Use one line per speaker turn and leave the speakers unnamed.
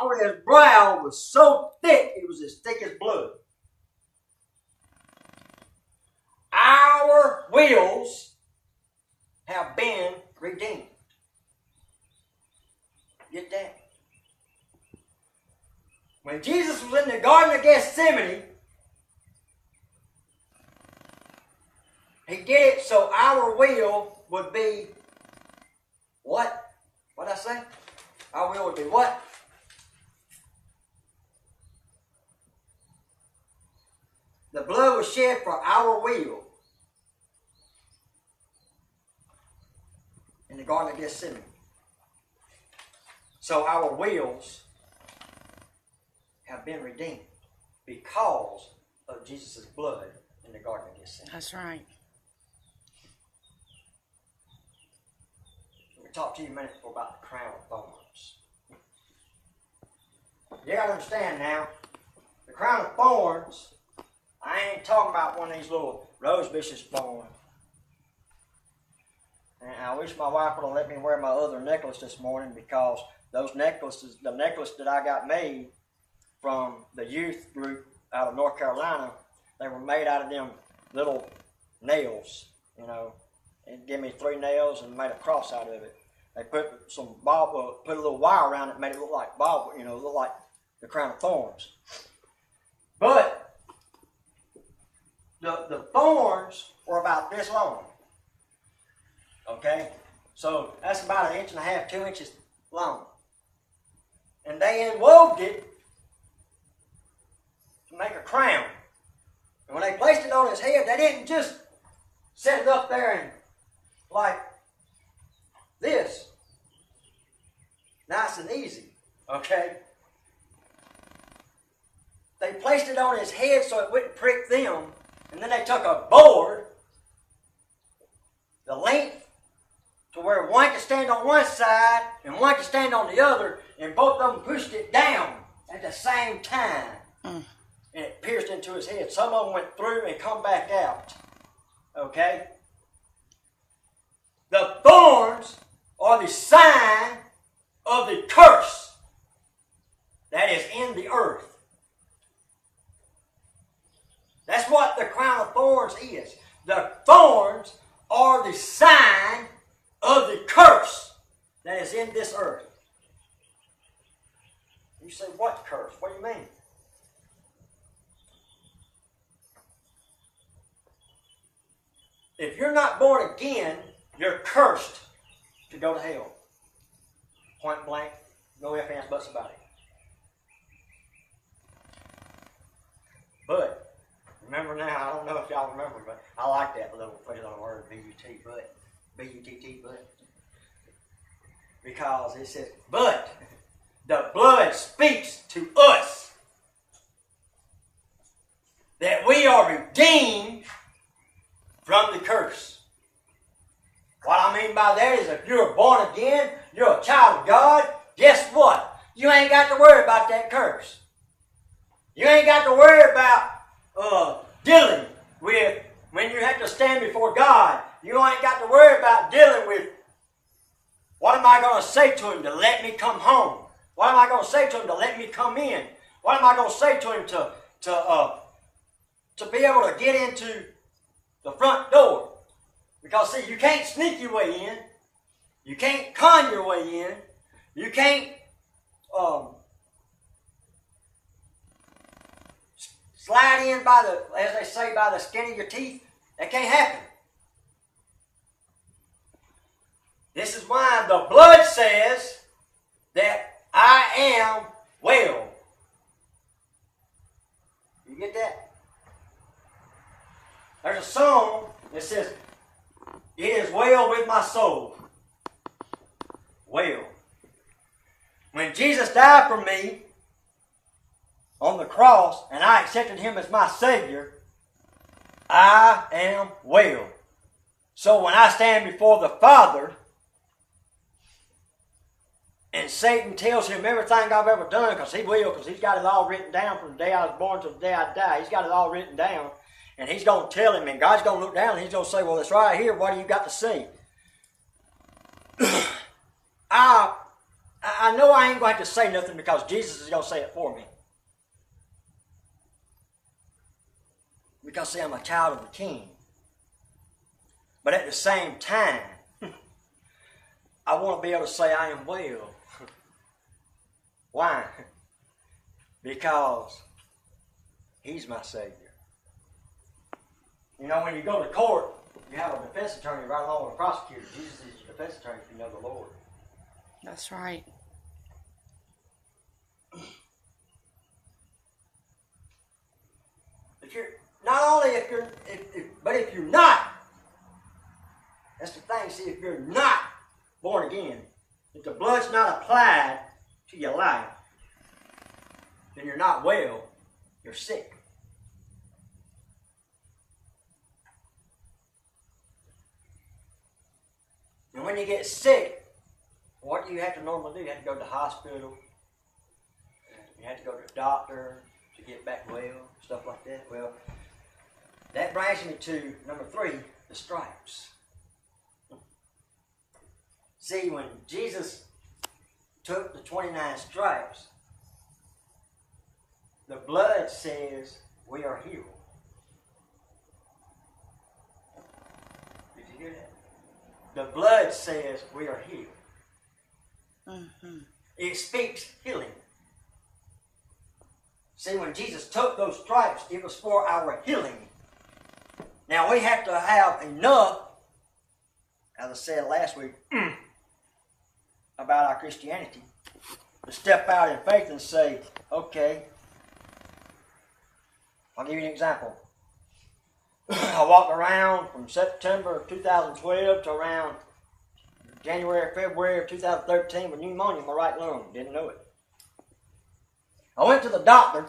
on his brow was so thick, it was as thick as blood. Our wills have been redeemed. Get that? When Jesus was in the Garden of Gethsemane, he did it so our will would be what? What did I say? Our will would be what? The blood was shed for our will in the Garden of Gethsemane. So our wills have been redeemed because of Jesus' blood in the Garden of Gethsemane.
That's right.
Let me talk to you a minute about the crown of thorns. You got to understand now, the crown of thorns, I ain't talking about one of these little rose bushes thorns. And I wish my wife would have let me wear my other necklace this morning, because those necklaces, the necklace that I got made from the youth group out of North Carolina, they were made out of them little nails, you know, and gave me 3 nails and made a cross out of it. They put some put a little wire around it, made it look like bob, you know, look like the crown of thorns. But the thorns were about this long. Okay, so that's about 1.5 inches, 2 inches long, and they inwove it to make a crown. And when they placed it on his head, they didn't just set it up there and like this, nice and easy. Okay, they placed it on his head so it wouldn't prick them, and then they took a board, the length to where one could stand on one side and one could stand on the other, and both of them pushed it down at the same time. And it pierced into his head. Some of them went through and come back out. Okay? The thorns are the sign of the curse that is in the earth. That's what the crown of thorns is. The thorns are the sign of the curse that is in this earth. You say, what curse? What do you mean? If you're not born again, you're cursed to go to hell. Point blank, no ifs, ands, buts about it. But, remember now, I don't know if y'all remember, but I like that little play on word, B-U-T, but. B-U-T-T, but. Because it says, but the blood speaks to us that we are redeemed from the curse. What I mean by that is, if you're born again, you're a child of God, guess what? You ain't got to worry about that curse. You ain't got to worry about dealing with, when you have to stand before God, you ain't got to worry about dealing with, what am I going to say to him to let me come home? What am I going to say to him to let me come in? What am I going to say to him to be able to get into the front door? Because see, you can't sneak your way in. You can't con your way in. You can't slide in by the, as they say, by the skin of your teeth. That can't happen. This is why the blood says that I am well. You get that? There's a song that says, it is well with my soul. Well. When Jesus died for me on the cross and I accepted him as my Savior, I am well. So when I stand before the Father and Satan tells him everything I've ever done, because he will, because he's got it all written down from the day I was born to the day I die. He's got it all written down. And he's going to tell him, and God's going to look down and he's going to say, well, it's right here. What do you got to see? I I know I ain't going to have to say nothing because Jesus is going to say it for me. Because, see, I'm a child of the King. But at the same time, I want to be able to say I am well. Why? Because He's my Savior. You know, when you go to court, you have a defense attorney right along with a prosecutor. Jesus is your defense attorney if you know the Lord.
That's right.
If you're not only but if you're not, that's the thing. See, if you're not born again, if the blood's not applied to your life, then you're not well. You're sick. And when you get sick, what do you have to normally do? You have to go to the hospital. You have to go to the doctor to get back well, stuff like that. Well, that brings me to number 3, the stripes. See, when Jesus took the 29 stripes, the blood says we are healed. Did you hear that? The blood says we are healed. Mm-hmm. It speaks healing. See, when Jesus took those stripes, it was for our healing. Now, we have to have enough, as I said last week, about our Christianity, to step out in faith and say, okay, I'll give you an example. I walked around from September of 2012 to around January, February of 2013 with pneumonia in my right lung. Didn't know it. I went to the doctor